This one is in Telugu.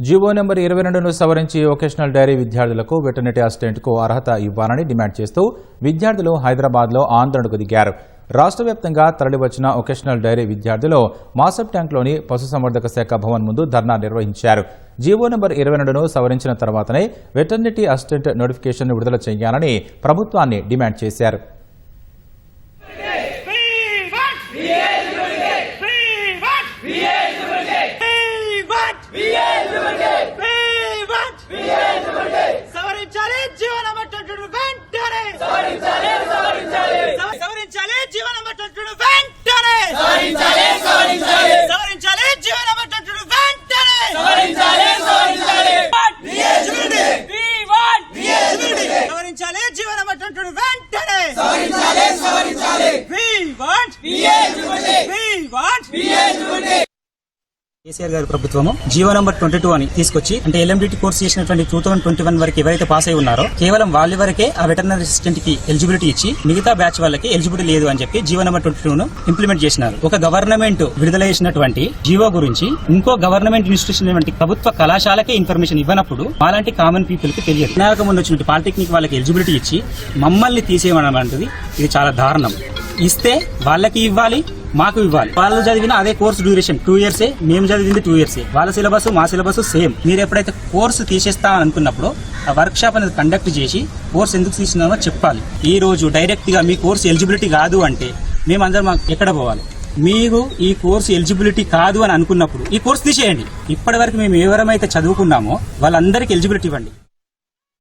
జీవో నెంబర్ 22ను సవరించి వొకేషనల్ డైరీ విద్యార్థులకు వెటర్నరీ అసిస్టెంట్కు అర్హత ఇవ్వాలని డిమాండ్ చేస్తూ విద్యార్థులు హైదరాబాద్లో ఆందోళనకు దిగారు. రాష్ట్ర వ్యాప్తంగా తరలివచ్చిన వొకేషనల్ డైరీ విద్యార్థులు మాసబ్ ట్యాంక్లోని పశుసంవర్ధక శాఖ భవన్ ముందు ధర్నా నిర్వహించారు. జీవో నెంబర్ 22ను సవరించిన తర్వాతనే వెటర్నరీ అసిస్టెంట్ నోటిఫికేషన్ విడుదల చేయాలని ప్రభుత్వాన్ని డిమాండ్ చేశారు. కేసీఆర్ గారి ప్రభుత్వము జీవో నంబర్ 22 అని తీసుకొచ్చి అంటే ఎల్ఎండిటి కోర్స్ చేసినటువంటి 2021 వరకు ఎవరైతే పాస్ అయి ఉన్నారో కేవలం వాళ్ళ వరకే ఆ వెటర్నరీ అసిస్టెంట్ కి ఎలిజిబిలిటీ ఇచ్చి మిగతా బ్యాచ్ వాళ్ళకి ఎలిజిబిలిటీ లేదు అని చెప్పి జీవో నంబర్ 22ను ఇంప్లిమెంట్ చేసినారు. ఒక గవర్నమెంట్ విడుదల చేసినటువంటి జీవో గురించి ఇంకో గవర్నమెంట్ ఇన్స్టిట్యూషన్ వంటి ప్రభుత్వ కళాశాలకే ఇన్ఫర్మేషన్ ఇవ్వనప్పుడు అలాంటి కామన్ పీపుల్ కి తెలియదు. వినాయక ముందు వచ్చినట్టు పాలిటెక్నిక్ వాళ్ళకి ఎలిజిబిలిటీ ఇచ్చి మమ్మల్ని తీసేయడం అనేది ఇది చాలా దారుణం. ఇస్తే వాళ్ళకి ఇవ్వాలి, మాకు ఇవ్వాలి. వాళ్ళు చదివిన అదే కోర్సు డ్యూరేషన్ 2 years, మేము చదివింది 2 years. వాళ్ళ సిలబస్ మా సిలబస్ సేమ్. మీరు ఎప్పుడైతే కోర్సు తీసేస్తా అనుకున్నప్పుడు ఆ వర్క్ షాప్ అనేది కండక్ట్ చేసి కోర్సు ఎందుకు తీసినామో చెప్పాలి. ఈ రోజు డైరెక్ట్ గా మీ కోర్సు ఎలిజిబిలిటీ కాదు అంటే మేమందరం ఎక్కడ పోవాలి? మీరు ఈ కోర్సు ఎలిజిబిలిటీ కాదు అని అనుకున్నప్పుడు ఈ కోర్సు తీసేయండి. ఇప్పటి వరకు మేము ఎవరైతే చదువుకున్నామో వాళ్ళందరికీ ఎలిజిబిలిటీ ఇవ్వండి.